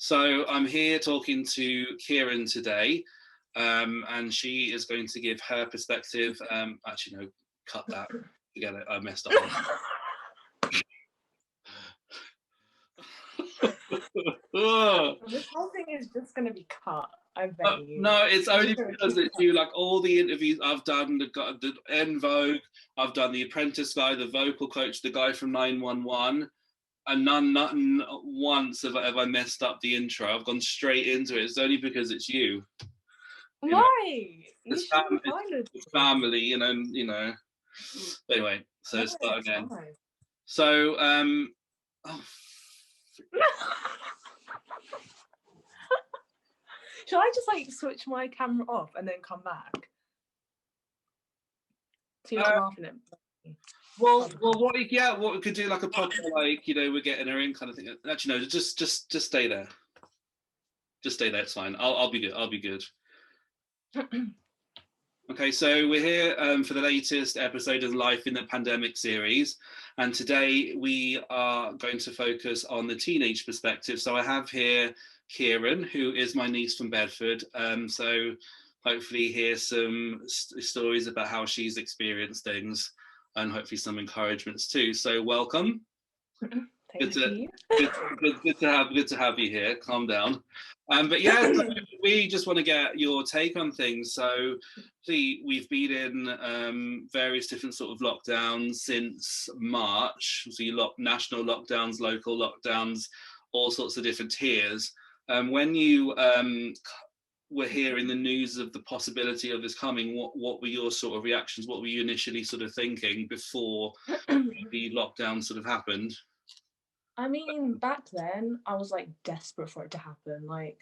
So I'm here talking to Kiran today, and she is going to give her perspective. Actually, no, cut that. Forget it. I messed up. This whole thing is just going to be cut. I bet you. No, it's only because it's you. Like all the interviews I've done, the En Vogue, I've done the Apprentice guy, the vocal coach, the guy from 911. And not once have I messed up the intro. I've gone straight into it. It's only because it's you. Right. It's family, you know. Anyway, so No, start again. fine. So, Should I just like switch my camera off and then come back? So you're not laughing at me. Well, what we could do like a proper like we're getting her in kind of thing. Actually, no, just stay there. Just stay there. It's fine. I'll be good. I'll be good. Okay, so we're here for the latest episode of Life in the Pandemic series, and today we are going to focus on the teenage perspective. So I have here Kiran, who is my niece from Bedford. So hopefully hear some stories about how she's experienced things, and hopefully some encouragements too. So welcome. Good to have you here. Calm down. But yeah, so we just want to get your take on things. So, see, we've been in various different sort of lockdowns since March. So you national lockdowns, local lockdowns, all sorts of different tiers. When you were hearing the news of the possibility of this coming, what were your sort of reactions? What were you initially sort of thinking before the lockdown sort of happened? I mean, back then, I was like desperate for it to happen. Like,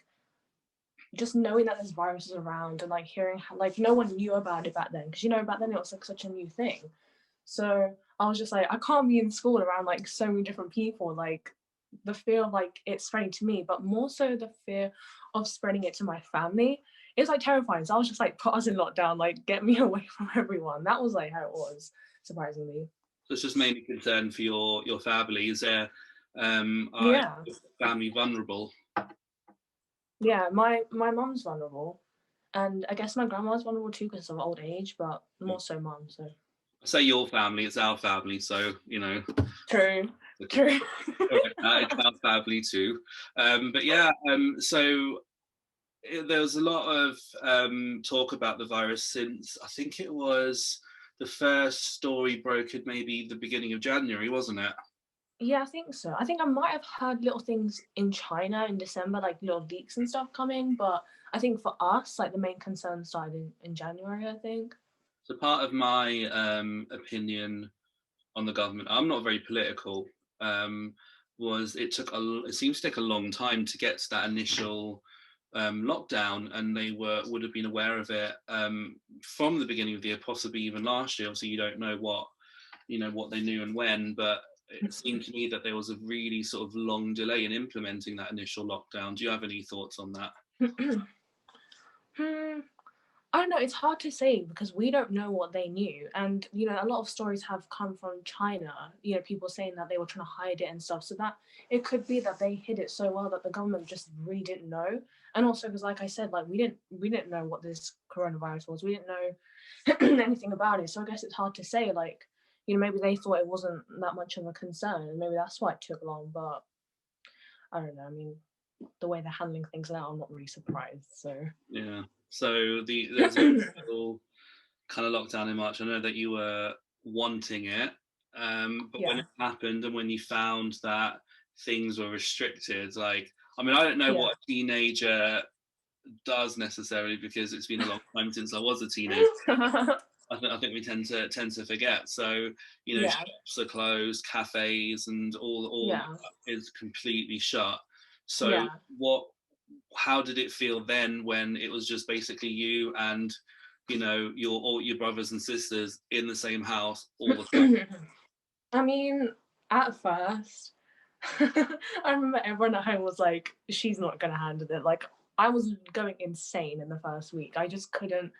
just knowing that this virus is around and like hearing how, like, no one knew about it back then. Because, back then it was like such a new thing. So I was just like, I can't be in school around like so many different people. Like, the fear of like it spreading to me, but more so the fear of spreading it to my family. It's like terrifying. So I was just like, put us in lockdown, like, get me away from everyone. That was like how it was, surprisingly. So it's just mainly concern for your family. Is there family vulnerable? Yeah, my mum's vulnerable, and I guess my grandma's vulnerable too because of old age, but more so mum. So I say your family, it's our family, so True. It's our family too. But yeah, so there was a lot of talk about the virus since I think it was the first story broke at maybe the beginning of January, wasn't it? Yeah, I think so. I think I might have heard little things in China in December, like little leaks and stuff coming, but I think for us, like the main concern started in January, I think. So part of my opinion on the government, I'm not very political, was it seems to take a long time to get to that initial lockdown, and they would have been aware of it from the beginning of the year, possibly even last year. Obviously, you don't know what they knew and when, but it seemed to me that there was a really sort of long delay in implementing that initial lockdown. Do you have any thoughts on that? I don't know, it's hard to say because we don't know what they knew. And, a lot of stories have come from China, people saying that they were trying to hide it and stuff. So that it could be that they hid it so well that the government just really didn't know. And also because, like I said, like we didn't know what this coronavirus was. We didn't know anything about it. So I guess it's hard to say, like, maybe they thought it wasn't that much of a concern. And maybe that's why it took long. But I don't know. I mean, the way they're handling things now, I'm not really surprised. So yeah. So there's a little kind of lockdown in March. I know that you were wanting it, but when it happened and when you found that things were restricted, like, I mean, I don't know what a teenager does necessarily because it's been a long time since I was a teenager. I think we tend to forget. So shops are closed, cafes, and all is completely shut. So how did it feel then when it was just basically you and all your brothers and sisters in the same house all the time? I mean, at first, I remember everyone at home was like, she's not going to handle it. Like, I was going insane in the first week. I just couldn't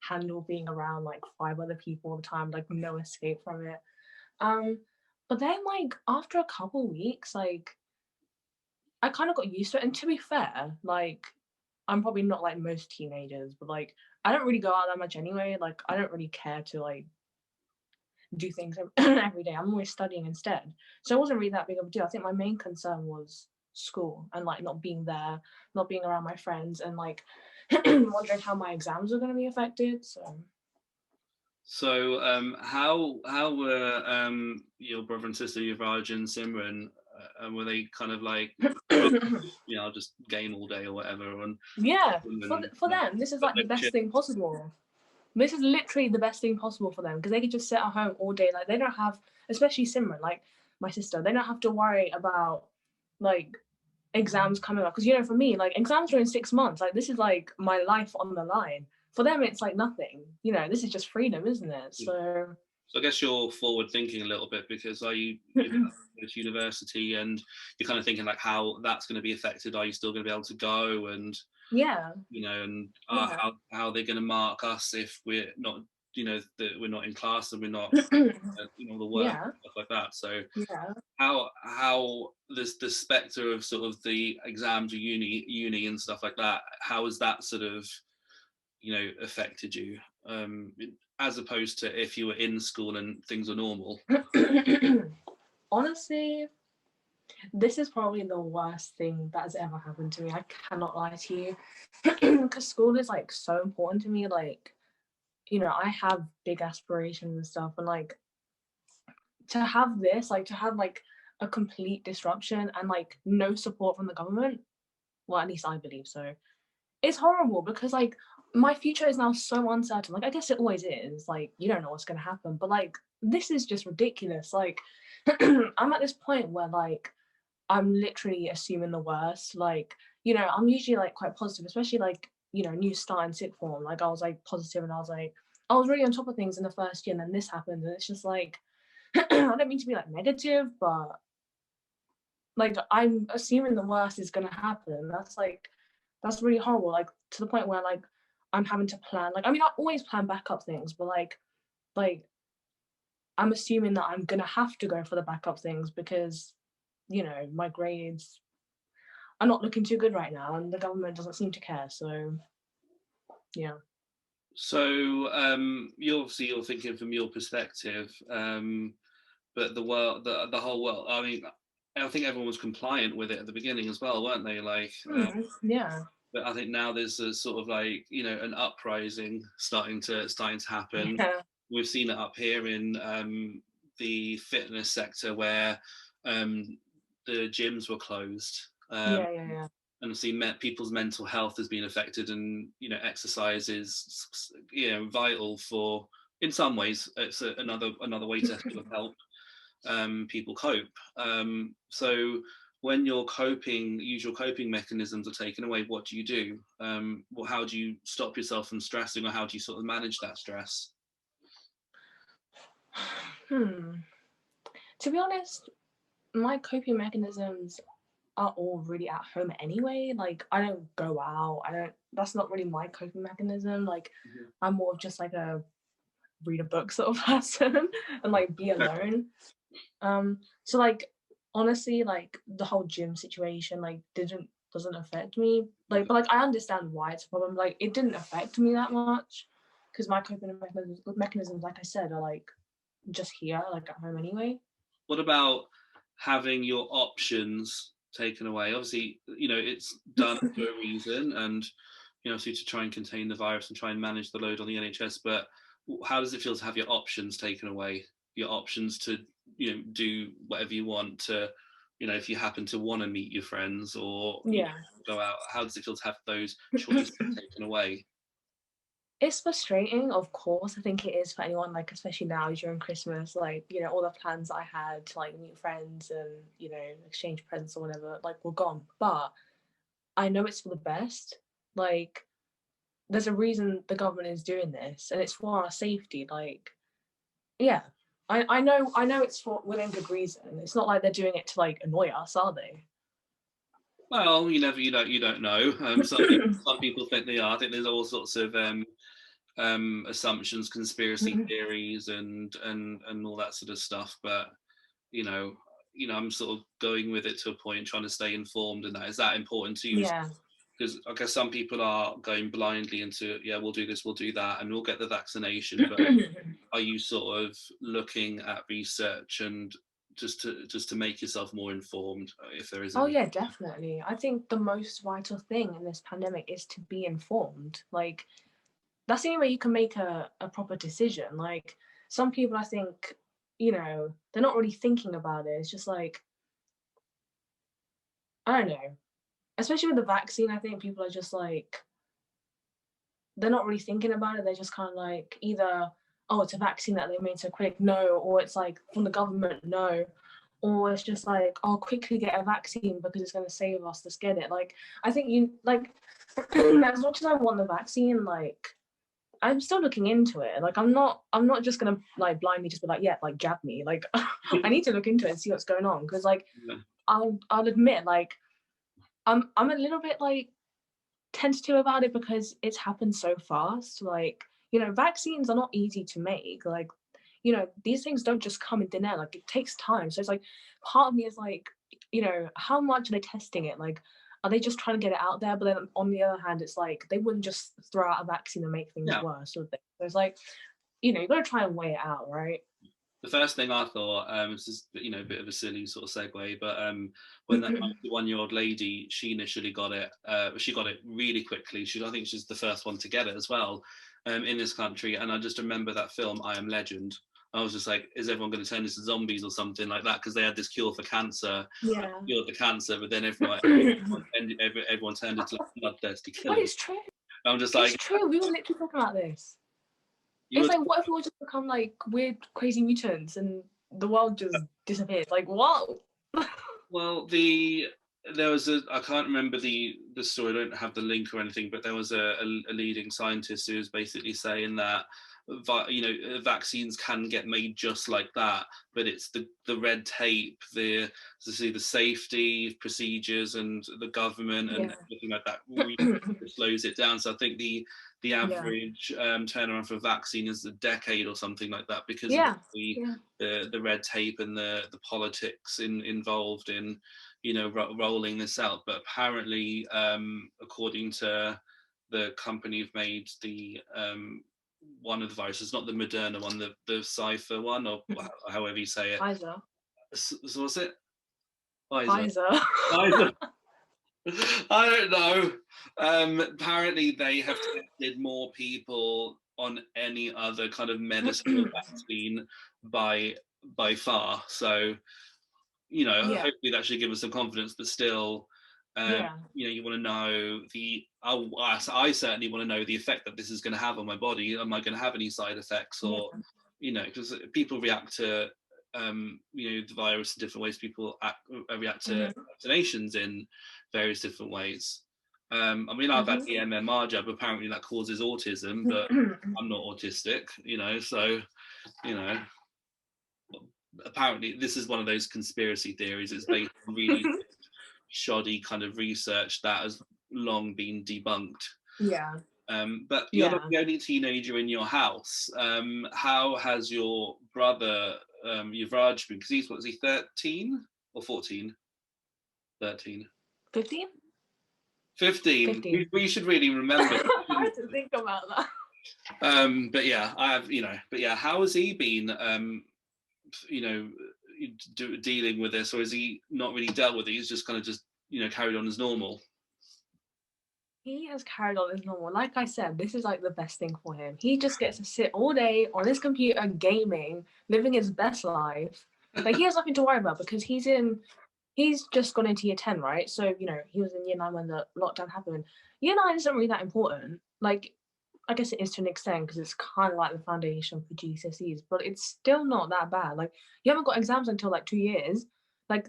handle being around like 5 other people all the time, like no escape from it. But then like after a couple weeks, like I kind of got used to it. And to be fair, like, I'm probably not like most teenagers, but like, I don't really go out that much anyway. Like, I don't really care to like do things every day. I'm always studying instead. So it wasn't really that big of a deal. I think my main concern was school and like not being there, not being around my friends, and like wondering how my exams were going to be affected. So, how were your brother and sister, Yuvraj and Simran, and were they kind of like, you know, I'll just game all day or whatever, and Yeah, and, for them, this is like the best thing possible. This is literally the best thing possible for them because they can just sit at home all day. Like they don't have, especially Simran, like my sister, they don't have to worry about like exams coming up. Because you know, for me, like exams are in 6 months. Like this is like my life on the line. For them, it's like nothing. You know, this is just freedom, isn't it? So I guess you're forward thinking a little bit because are you go to university and you're kind of thinking like how that's going to be affected. Are you still going to be able to go and yeah, you know and yeah. how they're going to mark us if we're not that we're not in class and we're not the work Yeah, and stuff like that. So yeah. how the spectre of sort of the exams or uni and stuff like that, how has that sort of affected you, as opposed to if you were in school and things were normal? Honestly, this is probably the worst thing that has ever happened to me. I cannot lie to you. Because school is like so important to me. Like, you know, I have big aspirations and stuff. And like to have this, like to have like a complete disruption and like no support from the government, well, at least I believe so. It's horrible because like my future is now so uncertain. Like I guess it always is. Like you don't know what's gonna happen. But like this is just ridiculous. Like I'm at this point where like I'm literally assuming the worst. Like, you know, I'm usually like quite positive, especially like, you know, new start in sixth form. Like I was like positive and I was like, I was really on top of things in the first year and then this happened. And it's just like, I don't mean to be like negative, but like I'm assuming the worst is gonna happen. That's really horrible. Like to the point where like I'm having to plan. Like I mean I always plan backup things, but like I'm assuming that I'm gonna have to go for the backup things because, you know, my grades are not looking too good right now, and the government doesn't seem to care. So, yeah. So you're thinking from your perspective, but the world, the whole world. I mean, I think everyone was compliant with it at the beginning as well, weren't they? Like, Yeah. but I think now there's a sort of like an uprising starting to happen. Yeah. We've seen it up here in the fitness sector where um, the gyms were closed. Yeah. Yeah. Yeah. And see people's mental health has been affected, and exercise is vital for, in some ways it's another way to sort of help people cope. So when your usual coping mechanisms are taken away, what do you do? Well, how do you stop yourself from stressing, or how do you sort of manage that stress? Hmm. To be honest, my coping mechanisms are all really at home anyway. Like I don't go out. I don't. That's not really my coping mechanism. Like Mhm. I'm more of just like a read a book sort of person and like be alone. So like honestly, like the whole gym situation like didn't doesn't affect me. Like, but like I understand why it's a problem. Like it didn't affect me that much because my coping mechanisms, like I said, are like just here, like at home anyway. What about having your options taken away? Obviously, it's done for a reason, and obviously to try and contain the virus and try and manage the load on the NHS. But how does it feel to have your options taken away? Your options to do whatever you want to, if you happen to want to meet your friends or Yeah. go out. How does it feel to have those choices taken away? It's frustrating, of course. I think it is for anyone, like especially now during Christmas, like, you know, all the plans I had to like meet friends and, you know, exchange presents or whatever, like were gone. But I know it's for the best. Like, there's a reason the government is doing this and it's for our safety. Like, yeah. I know it's for within good reason. It's not like they're doing it to like annoy us, are they? Well, you don't know. Some people think they are. I think there's all sorts of assumptions, conspiracy theories, and all that sort of stuff. But you know, I'm sort of going with it to a point, trying to stay informed, and that is that important to you? Yeah. Because I guess some people are going blindly into, yeah, we'll do this, we'll do that, and we'll get the vaccination. But are you sort of looking at research and just to make yourself more informed, if there is Oh any? yeah, definitely. I think the most vital thing in this pandemic is to be informed. Like, that's the only way you can make a proper decision. Like, some people, I think, they're not really thinking about it. It's just like, I don't know. Especially with the vaccine, I think people are just like, they're not really thinking about it. They're just kind of like, either, oh, it's a vaccine that they made so quick, no, or it's like from the government, no, or it's just like, oh, quickly get a vaccine because it's going to save us, let's get it. Like, I think you, like, as much as I want the vaccine, like, I'm still looking into it. Like, I'm not just gonna like blindly just be like, yeah, like jab me. Like, I need to look into it and see what's going on, because like, Yeah. I'll admit, like, I'm a little bit like tentative about it because it's happened so fast. Like, vaccines are not easy to make. Like, these things don't just come in thin air. Like, it takes time. So it's like, part of me is like, how much are they testing it? Like, are they just trying to get it out there? But then on the other hand, it's like they wouldn't just throw out a vaccine and make things worse, would they? So it's like, you got to try and weigh it out, right? The first thing I thought, this is a bit of a silly sort of segue, but when that 91-year-old lady, she initially got it, she got it really quickly. I think she's the first one to get it as well, in this country. And I just remember that film, I Am Legend. I was just like, is everyone going to turn into zombies or something like that? Because they had this cure for cancer, cured the cancer, but then everyone turned into like bloodthirsty But killers. it's true. I'm just like, it's true. We were literally talking about this. It's like, what if we all just become like weird, crazy mutants and the world just disappears? Like, what? Well, there was I can't remember the story. I don't have the link or anything, but there was a leading scientist who was basically saying that vaccines can get made just like that, but it's the red tape, the safety procedures and the government and everything like that really slows it down. So I think the average turnaround for a vaccine is a decade or something like that, because of the red tape and the politics involved in rolling this out. But apparently, according to the company who've made the one of the viruses, not the Moderna one, the Cipher one, or however you say it. Pfizer. So what's it? Pfizer. Pfizer. I don't know. Apparently, they have tested more people on any other kind of medicine or vaccine by far. So, hopefully that should give us some confidence. But still, you want to know I certainly want to know the effect that this is going to have on my body. Am I going to have any side effects, or because people react to the virus in different ways. People react to vaccinations in various different ways. I mean, I've had the MMR jab. Apparently, that causes autism, but I'm not autistic. So apparently, this is one of those conspiracy theories. It's based on really shoddy kind of research that has long been debunked. But you're not the only teenager in your house. How has your brother Yuvraj been? Because was he 13 or 14? 13. 15? 15. We should really remember. I had to think about that. But yeah, I have, but yeah, how has he been, dealing with this, or has he not really dealt with it? He's just kind of carried on as normal. He has carried on as normal. Like I said, this is like the best thing for him. He just gets to sit all day on his computer gaming, living his best life. Like, he has nothing to worry about because he's just gone into year 10, right? So, he was in year 9 when the lockdown happened. Year 9 isn't really that important. Like, I guess it is to an extent because it's kind of like the foundation for GCSEs, but it's still not that bad. Like, you haven't got exams until like 2 years. Like,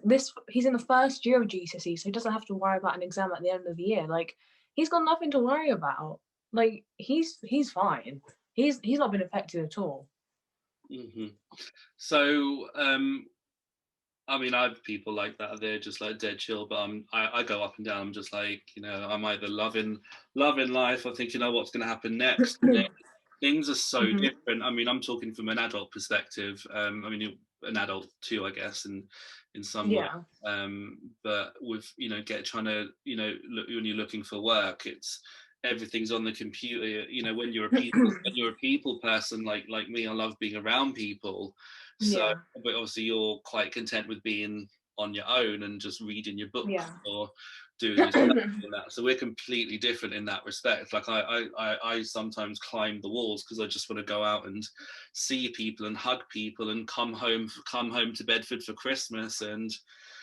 he's in the first year of GCSE, so he doesn't have to worry about an exam at the end of the year. Like, he's got nothing to worry about. Like, he's fine. He's not been affected at all. So, I mean, I have people like that. They're just like dead chill, but I go up and down. I'm just like, I'm either loving life or thinking, what's going to happen next? Things are so different. I mean, I'm talking from an adult perspective. I mean, an adult too, I guess, in some way. Yeah. But with, trying to, look, when you're looking for work, it's everything's on the computer. When you're a people person like me, I love being around people. So, Yeah. but obviously you're quite content with being on your own and just reading your books Yeah. or doing your stuff in that. So we're completely different in that respect. Like I sometimes climb the walls because I just want to go out and see people and hug people and come home to Bedford for Christmas and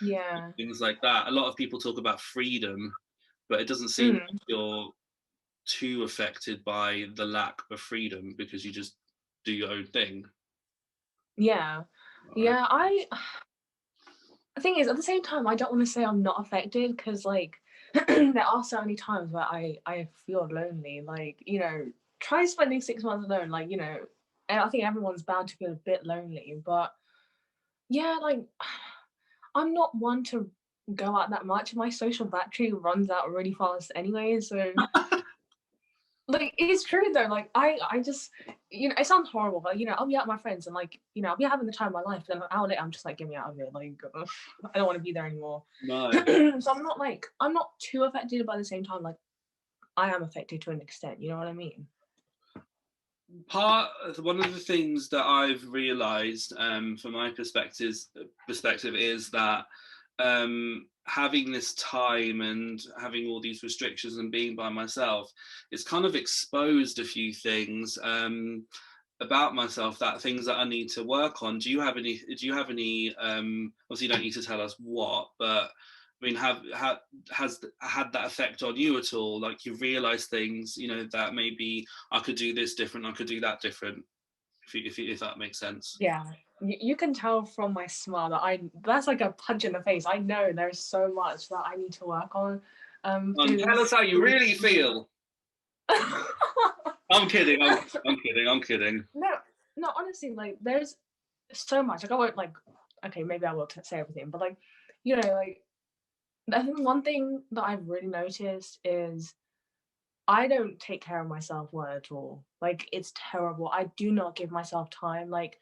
Yeah. things like that. A lot of people talk about freedom, but it doesn't seem Mm. like you're too affected by the lack of freedom because you just do your own thing. Yeah. Yeah. The thing is, at the same time, I don't want to say I'm not affected because, like, there are so many times where I feel lonely. Like, try spending 6 months alone. Like, and I think everyone's bound to feel a bit lonely. But yeah, like, I'm not one to go out that much. My social battery runs out really fast anyway. So, like, it's true though. Like, I just, it sounds horrible, but I'll be out with my friends and like, I'll be having the time of my life. Then an hour later, I'm just like, get me out of here. Like, ugh, I don't want to be there anymore. No. So I'm not too affected, but at the same time, like, I am affected to an extent. You know what I mean? One of the things that I've realised, from my perspective is that having this time and having all these restrictions and being by myself, it's kind of exposed a few things about myself, that things that I need to work on. Do you have any? Obviously, you don't need to tell us what, but I mean, has had that effect on you at all? Like you've realised things, that maybe I could do this different, I could do that different. If that makes sense. Yeah. You can tell from my smile that that's like a punch in the face. I know there's so much that I need to work on. Tell us how you really feel. I'm kidding. I'm kidding. No, honestly, like there's so much. Like I won't okay, maybe I will say everything, but like, like I think one thing that I've really noticed is I don't take care of myself well at all. Like it's terrible. I do not give myself time. Like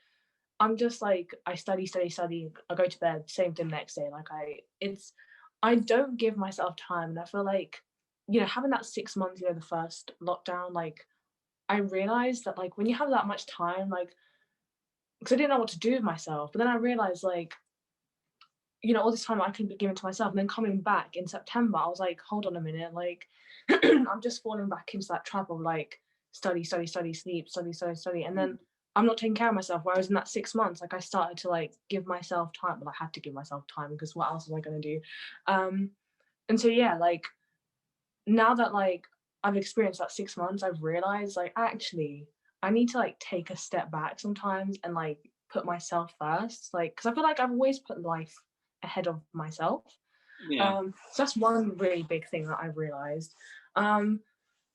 I'm just like I study, study, study. I go to bed. Same thing next day. Like I don't give myself time, and I feel like having that 6 months, the first lockdown, like I realized that like when you have that much time, like because I didn't know what to do with myself, but then I realized like all this time I could be given to myself, and then coming back in September, I was like, hold on a minute, like I'm just falling back into that trap of like study, study, study, sleep, study, study, study, and then I'm not taking care of myself. Whereas in that 6 months, like I started to like give myself time, but I had to give myself time because what else was I going to do? And so yeah, like now that like I've experienced that 6 months, I've realized like actually I need to like take a step back sometimes and like put myself first, like because I feel like I've always put life ahead of myself. Yeah. So that's one really big thing that I've realized.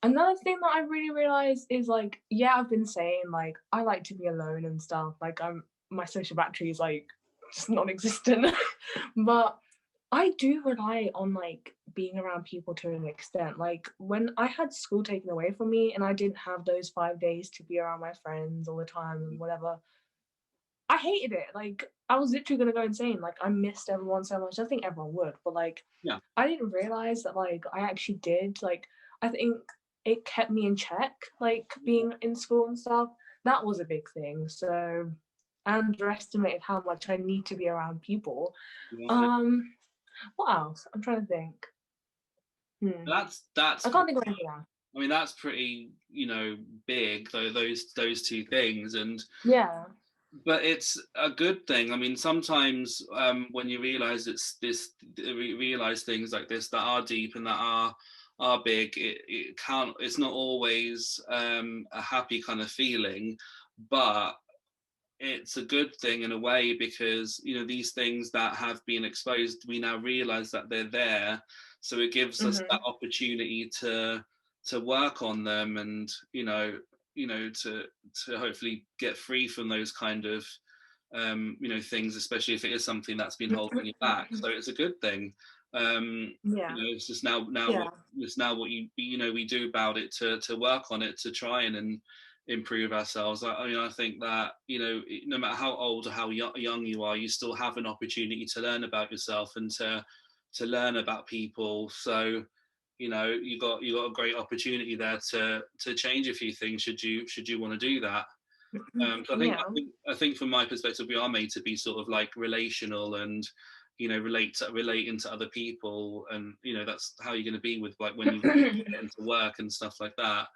Another thing that I really realized is like, yeah, I've been saying like I like to be alone and stuff. Like my social battery is like just non-existent. But I do rely on like being around people to an extent. Like when I had school taken away from me and I didn't have those 5 days to be around my friends all the time and whatever, I hated it. Like I was literally gonna go insane. Like I missed everyone so much. I think everyone would, but like Yeah. I didn't realize that like I actually did. Like I think it kept me in check, like being in school and stuff. That was a big thing. So I underestimated how much I need to be around people. Yeah. What else? I'm trying to think. That's I can't think of anything else. I mean, that's pretty, big, though, those two things. And Yeah. but it's a good thing. I mean, sometimes when you realize realize things like this that are deep and that are big, it can't. It's not always a happy kind of feeling, but it's a good thing in a way because these things that have been exposed, we now realize that they're there, so it gives us that opportunity to work on them and to hopefully get free from those kind of things, especially if it is something that's been holding you back. So it's a good thing. Yeah. It's just now Yeah. it's now what we do about it to work on it, to try and improve ourselves. I mean, I think that, you know, no matter how old or how young you are, you still have an opportunity to learn about yourself and to learn about people. So, you know, you got a great opportunity there to change a few things should you want to do that. So Yeah. I think from my perspective, we are made to be sort of like relational and, you know, relating to other people, and you know that's how you're going to be with like when you get into work and stuff like that.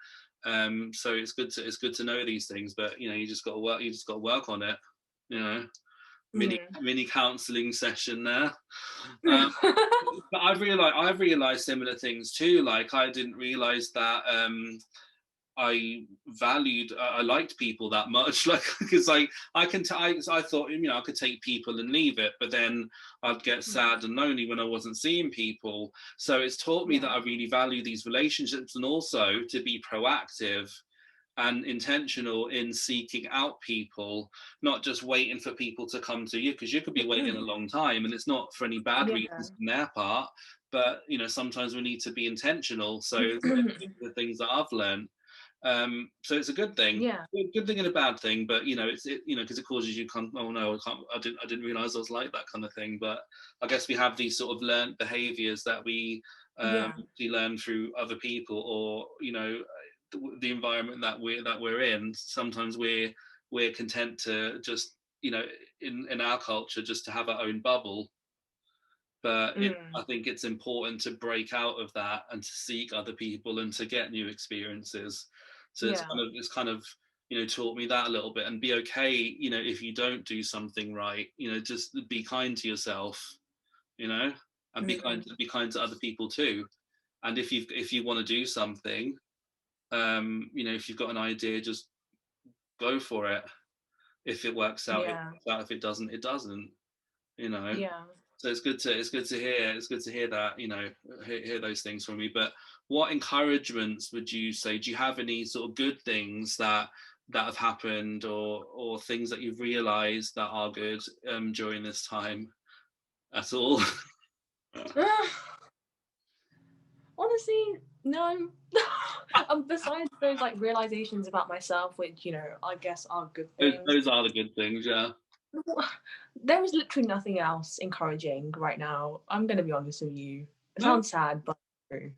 So it's good to know these things, but you know you just got to work on it. You know, mini counselling session there. But I've realised similar things too. Like I didn't realise that I liked people that much, like because I thought, you know, I could take people and leave it, but then I'd get sad and lonely when I wasn't seeing people. So it's taught me that I really value these relationships, and also to be proactive and intentional in seeking out people, not just waiting for people to come to you, because you could be waiting a long time and it's not for any bad reasons on their part, but you know sometimes we need to be intentional. So the things that I've learned. So it's a good thing, Yeah. good thing and a bad thing. But you know, you know, because it causes you oh no, I didn't realize I was like that kind of thing. But I guess we have these sort of learned behaviors that we learn through other people, or you know, the environment that we're in. Sometimes we're content to just, you know, in our culture, just to have our own bubble. But I think it's important to break out of that and to seek other people and to get new experiences. So it's kind of, you know, taught me that a little bit, and be okay, you know, if you don't do something right, you know, just be kind to yourself, you know, and be kind to other people too. And if you want to do something, you know, if you've got an idea, just go for it. If it works out, it works out. If it doesn't, it doesn't. You know. So it's good to hear that, you know, hear those things from me. But what encouragements would you say? Do you have any sort of good things that have happened, or things that you've realised that are good during this time at all? Honestly, no. Besides those like realizations about myself, which, you know, I guess are good things. Those are the good things, yeah. There is literally nothing else encouraging right now. I'm going to be honest with you. It sounds sad, but true.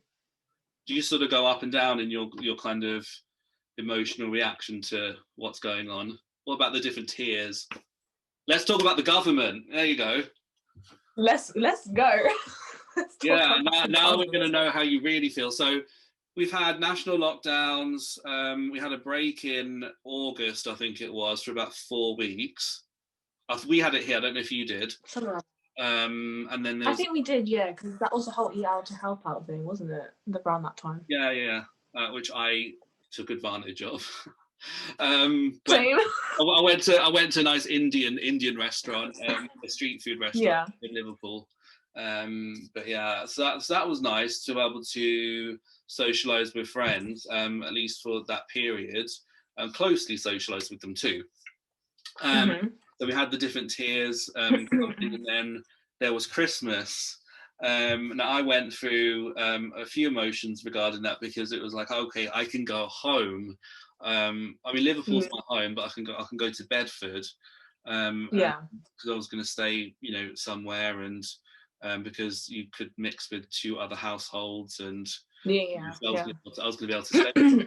Do you sort of go up and down in your kind of emotional reaction to what's going on? What about the different tiers? Let's talk about the government. There you go. Let's go. Yeah, now we're going to know how you really feel. So we've had national lockdowns. We had a break in August, I think it was, for about 4 weeks. We had it here. I don't know if you did. And then I think we did, yeah, because that was the whole Eat Out to Help Out thing, wasn't it? Around that time. Yeah. Which I took advantage of. Same. I went to a nice Indian restaurant, a street food restaurant in Liverpool. But yeah, so that was nice to be able to socialize with friends, at least for that period, and closely socialize with them too. So we had the different tiers, and then there was Christmas. Now I went through a few emotions regarding that, because it was like, okay, I can go home. I mean, Liverpool's my home, but I can go to Bedford. Because I was going to stay, you know, somewhere, and because you could mix with 2 other households, and I was going to be able to stay there.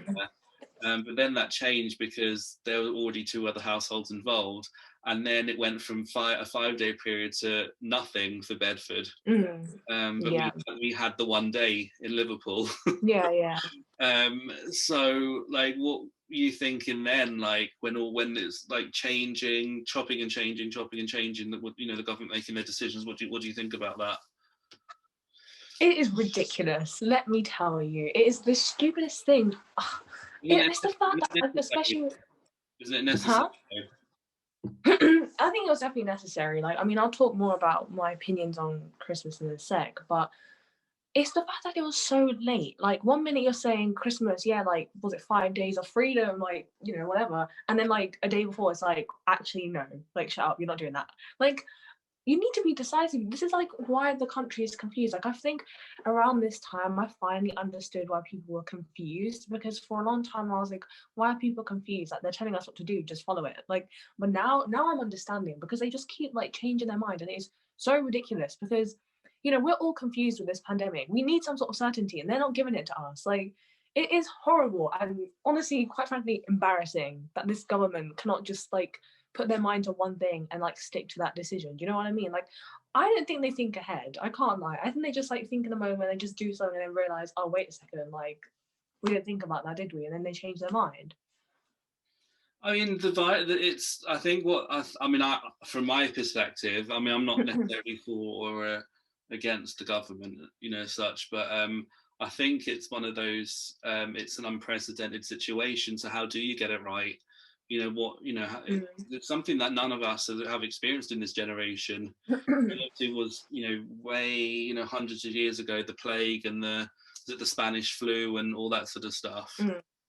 But then that changed because there were already 2 other households involved, and then it went from a 5-day period to nothing for Bedford. But we had the 1 day in Liverpool. So like, what were you thinking then? Like when it's like changing, chopping and changing, you know, the government making their decisions. What do you think about that? It is ridiculous. Let me tell you, it is the stupidest thing. It's the fact that, especially, isn't it necessary? I think it was definitely necessary. Like, I mean, I'll talk more about my opinions on Christmas in a sec, but it's the fact that it was so late. Like, 1 minute you're saying Christmas, yeah, like, was it 5 days of freedom, like, you know, whatever, and then like a day before it's like, actually no, like, shut up, you're not doing that. Like, you need to be decisive. This is like why the country is confused. Like I think around this time I finally understood why people were confused, because for a long time I was like, why are people confused? Like they're telling us what to do, just follow it. Like, but now I'm understanding, because they just keep like changing their mind, and it's so ridiculous because we're all confused with this pandemic. We need some sort of certainty, and they're not giving it to us. Like it is horrible and honestly, quite frankly, embarrassing that this government cannot just like put their mind to one thing and like stick to that decision. Do you know what I mean? Like, I don't think they think ahead. I can't lie. I think they just like think in the moment and just do something and then realize, oh, wait a second, like we didn't think about that, did we? And then they change their mind. I mean, it's. I think from my perspective, I mean, I'm not necessarily for or against the government, such, but I think it's one of those. It's an unprecedented situation. So how do you get it right? It's something that none of us have experienced in this generation. It was, way, hundreds of years ago, the plague and the Spanish flu and all that sort of stuff.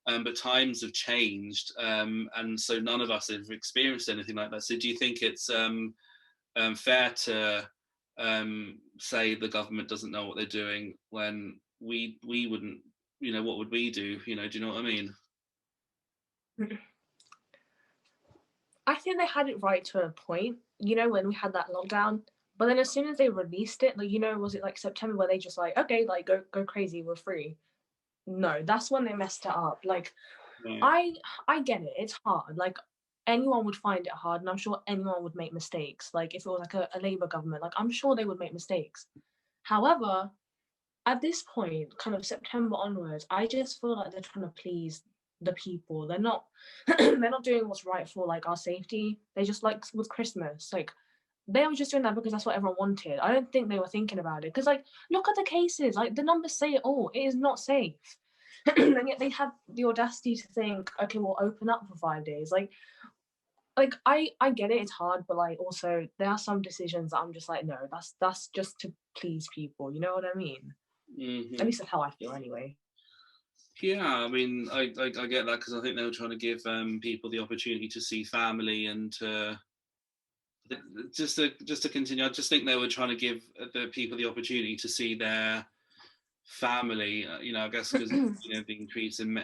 But times have changed, and so none of us have experienced anything like that. So do you think it's fair to say the government doesn't know what they're doing when we wouldn't? What would we do? Do you know what I mean? I think they had it right to a point, when we had that lockdown. But then as soon as they released it, like, was it like September where they just like, okay, like go crazy, we're free. No, that's when they messed it up. Like, right. I get it. It's hard. Like anyone would find it hard, and I'm sure anyone would make mistakes. Like if it was like a Labour government, like I'm sure they would make mistakes. However, at this point, kind of September onwards, I just feel like they're trying to please the people. They're not they're not doing what's right for like our safety. They just like with Christmas, like they were just doing that because that's what everyone wanted. I don't think they were thinking about it. Because like look at the cases, like the numbers say it all. It is not safe. And yet they had the audacity to think, okay, we'll open up for 5 days. Like I get it, it's hard, but like also there are some decisions that I'm just like, no, that's just to please people. You know what I mean? Mm-hmm. At least that's how I feel anyway. Yeah, I mean, I get that, because I think they were trying to give people the opportunity to see family and just to continue. I just think they were trying to give the people the opportunity to see their family. I guess because the increase in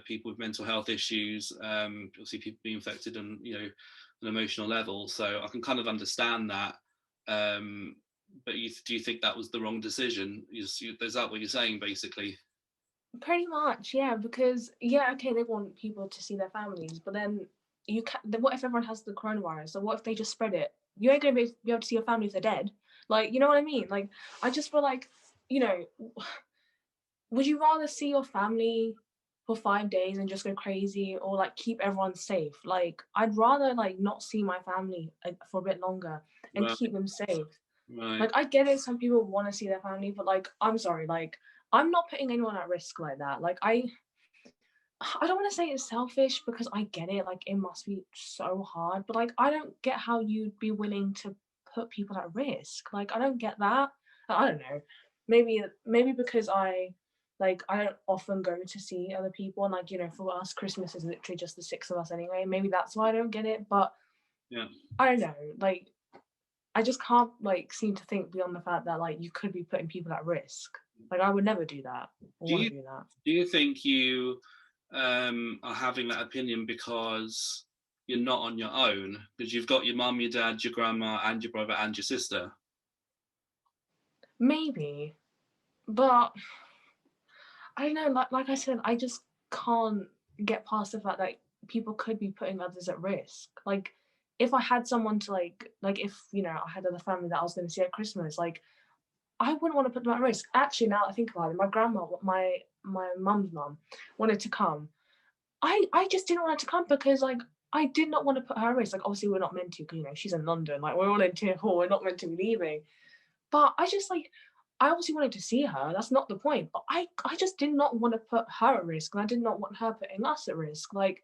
people with mental health issues, obviously people being affected on an emotional level. So I can kind of understand that. But do you think that was the wrong decision? Is that what you're saying, basically? Pretty much, yeah. Because okay, they want people to see their families, but then you can't. What if everyone has the coronavirus? So what if they just spread it? You ain't gonna be able to see your family if they're dead. Like, you know what I mean? Like, I just feel like, would you rather see your family for 5 days and just go crazy, or like keep everyone safe? Like, I'd rather like not see my family for a bit longer and keep them safe. Right. Like, I get it, some people want to see their family, but like, I'm sorry, like I'm not putting anyone at risk like that. Like I don't want to say it's selfish, because I get it, like it must be so hard, but like I don't get how you'd be willing to put people at risk. Like I don't get that. I don't know. Maybe because I don't often go to see other people, and like, for us Christmas is literally just the 6 of us anyway. Maybe that's why I don't get it, but yeah, I don't know. Like I just can't like seem to think beyond the fact that like you could be putting people at risk. Like I would never do that. Do you think you are having that opinion because you're not on your own? Because you've got your mum, your dad, your grandma, and your brother and your sister. Maybe, but I don't know. Like I said, I just can't get past the fact that people could be putting others at risk. Like if I had someone to like if I had other family that I was going to see at Christmas, like I wouldn't want to put them at risk. Actually, now that I think about it, my grandma, my mum's mum, wanted to come. I just didn't want her to come because like I did not want to put her at risk. Like obviously we're not meant to, because she's in London. Like we're all in tier 4. We're not meant to be leaving. But I just like I obviously wanted to see her. That's not the point. But I just did not want to put her at risk, and I did not want her putting us at risk. Like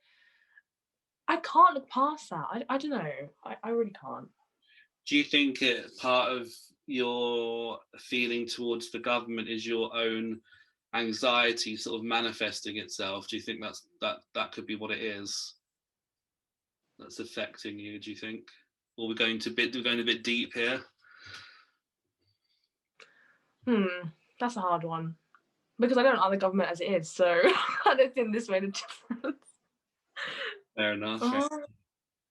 I can't look past that. I don't know. I really can't. Do you think part of your feeling towards the government is your own anxiety sort of manifesting itself? Do you think that could be what it is that's affecting you? Do you think? or we're going a bit deep here? That's a hard one because I don't like the government as it is, so I don't think this made a difference. Fair enough.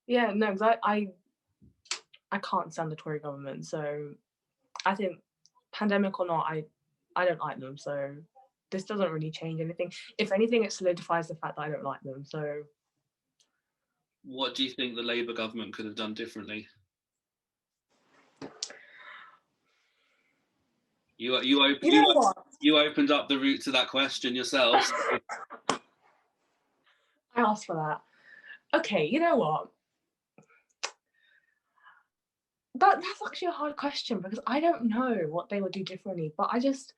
Yeah, no, because I can't stand the Tory government, so I think pandemic or not, I don't like them, so this doesn't really change anything. If anything, it solidifies the fact that I don't like them. So what do you think the Labour government could have done differently? You opened up the route to that question yourself. I asked for that. Okay, you know what? That's actually a hard question because I don't know what they would do differently, but I just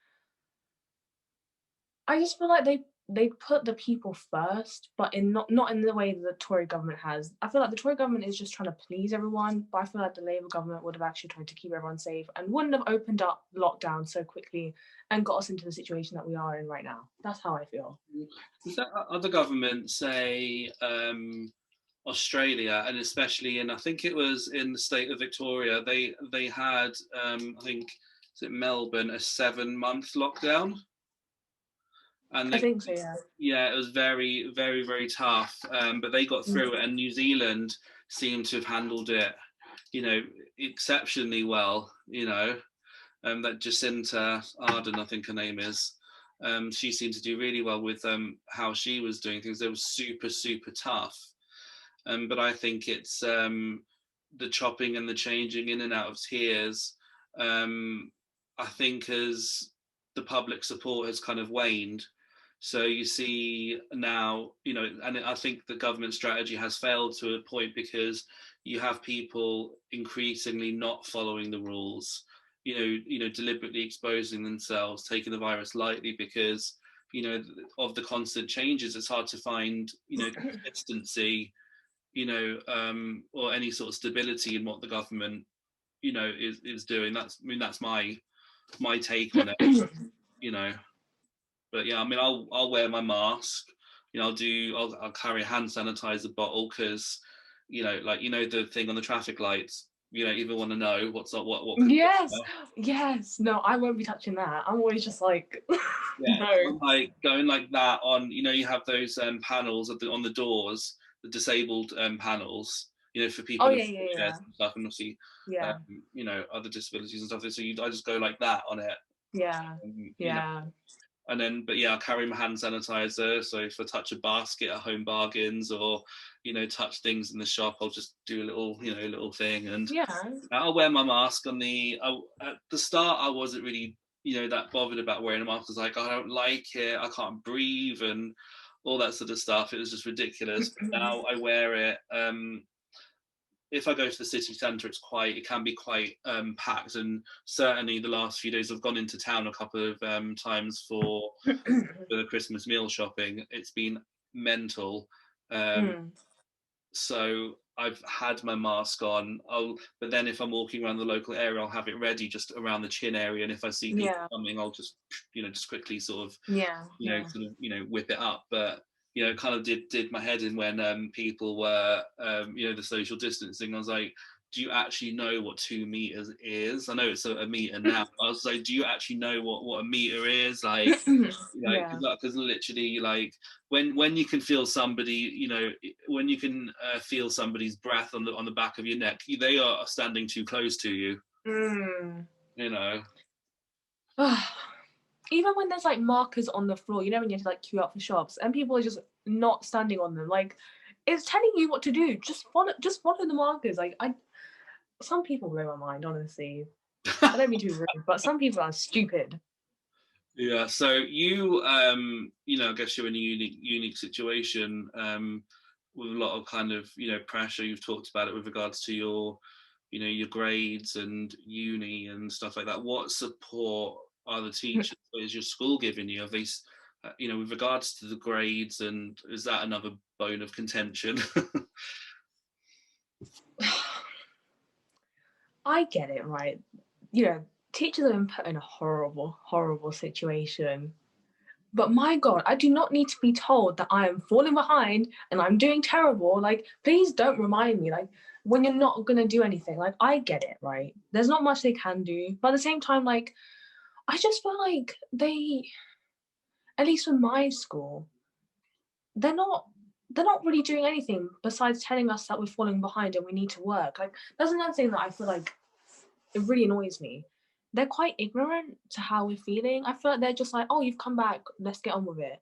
feel like they put the people first, but in not in the way that the Tory government has. I feel like the Tory government is just trying to please everyone, but I feel like the Labour government would have actually tried to keep everyone safe and wouldn't have opened up lockdown so quickly and got us into the situation that we are in right now. That's how I feel. Is that other governments, say Australia, and especially I think it was in the state of Victoria, they had I think, is it Melbourne, a 7-month lockdown, and I think so, yeah. Yeah, it was very, very, very tough, but they got through it, and New Zealand seemed to have handled it, exceptionally well. That Jacinta Ardern, I think her name is, she seemed to do really well with how she was doing things. They were super, super tough. But I think it's the chopping and the changing in and out of tiers. I think as the public support has kind of waned, so you see now, and I think the government strategy has failed to a point because you have people increasingly not following the rules, deliberately exposing themselves, taking the virus lightly because, of the constant changes. It's hard to find, consistency, or any sort of stability in what the government, is doing. That's my take on it. But yeah, I'll wear my mask. I'll carry a hand sanitizer bottle because, the thing on the traffic lights. You don't even want to know what's up. What? Yes. No, I won't be touching that. I'm always just like, no. Going like that on. You have those panels on the doors, the disabled panels. For people with chairs and stuff, and obviously, other disabilities and stuff. So I just go like that on it. Yeah. And then, but yeah, I'll carry my hand sanitizer. So if I touch a basket at Home Bargains or, touch things in the shop, I'll just do a little thing. And I'll wear my mask at the start, I wasn't really, that bothered about wearing a mask. I was like, I don't like it. I can't breathe and all that sort of stuff. It was just ridiculous. But now I wear it. If I go to the city centre, it can be quite packed, and certainly the last few days I've gone into town a couple of times for the Christmas meal shopping. It's been mental. So I've had my mask on. But then if I'm walking around the local area, I'll have it ready just around the chin area, and if I see people coming, I'll just just quickly sort of whip it up. But it kind of did my head in when people were, the social distancing. I was like, do you actually know what 2 meters is? I know it's a meter now. I was like, do you actually know what a meter is? Because literally, when you can feel somebody, when you can feel somebody's breath on the back of your neck, they are standing too close to you. Even when there's markers on the floor, when you have to queue up for shops and people are just not standing on them, it's telling you what to do. Just follow the markers. Some people blow my mind, honestly. I don't mean to be rude, but some people are stupid. Yeah. So you, I guess you're in a unique situation with a lot of kind of pressure. You've talked about it with regards to your grades and uni and stuff like that. What support are the teachers? Is your school giving you? Have they, with regards to the grades, and is that another bone of contention? I get it, right? Teachers have been put in a horrible, horrible situation. But my God, I do not need to be told that I am falling behind and I'm doing terrible. Please don't remind me. when you're not going to do anything. Like, I get it, right? There's not much they can do. But at the same time, like, I just feel like they, at least with my school, they're not really doing anything besides telling us that we're falling behind and we need to work. Like, that's another thing that I feel like it really annoys me. They're quite ignorant to how we're feeling. I feel like they're just like, oh, you've come back, let's get on with it.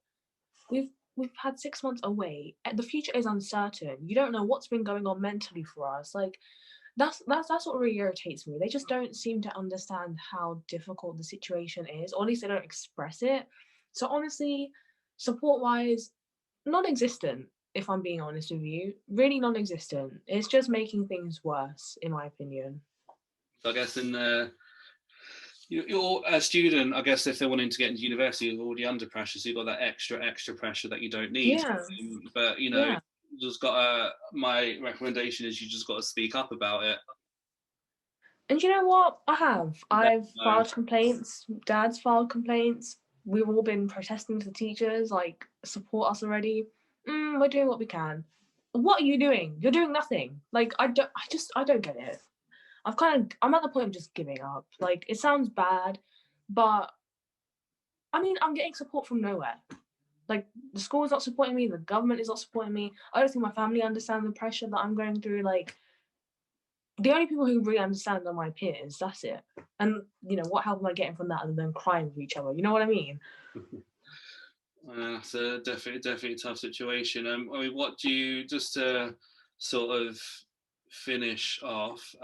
We've had 6 months away. The future is uncertain. You don't know what's been going on mentally for us. Like, that's what really irritates me. They just don't seem to understand how difficult the situation is, or at least they don't express it. So honestly, support wise, non-existent, if I'm being honest with you. Really non-existent. It's just making things worse, in my opinion. I guess in you're a student, I guess if they're wanting to get into university, you're already under pressure, so you've got that extra pressure that you don't need. Yeah. But Yeah. you just got my recommendation is you just got to speak up about it. And you know what? I've No. filed complaints. Dad's filed complaints. We've all been protesting to the teachers, like, support us already. We're doing what we can. What are you doing? You're doing nothing. Like, I don't get it. I'm at the point of just giving up. Like, it sounds bad, but I mean, I'm getting support from nowhere. Like, the school is not supporting me, the government is not supporting me. I don't think my family understand the pressure that I'm going through. Like, the only people who really understand are my peers. That's it. And what help am I getting from that other than crying with each other? You know what I mean? It's a definitely tough situation. I mean, what do you, just to sort of finish off?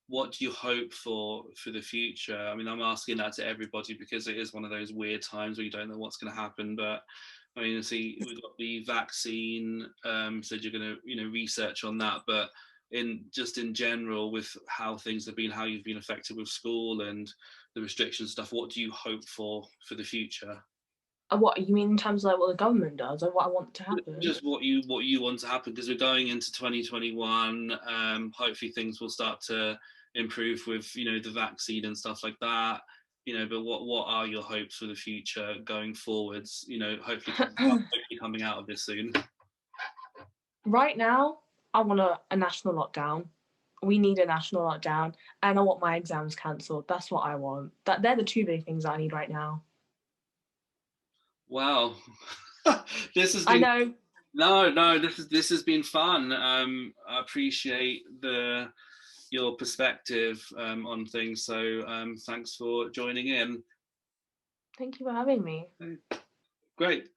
What do you hope for the future? I mean, I'm asking that to everybody because it is one of those weird times where you don't know what's going to happen. But I mean, see, we've got the vaccine. Said you're going to research on that, but in general, with how things have been, how you've been affected with school and the restriction stuff, what do you hope for the future? What you mean in terms of like what the government does or what I want to happen? Just what you want to happen, because we're going into 2021. Hopefully things will start to improve with the vaccine and stuff like that. But what are your hopes for the future going forwards? Hopefully coming out of this soon. Right now, I want a national lockdown. We need a national lockdown, and I want my exams cancelled. That's what I want. They're the two big things I need right now. Wow. This has I been know. no, this has been fun. I appreciate your perspective on things. So thanks for joining in. Thank you for having me. Great.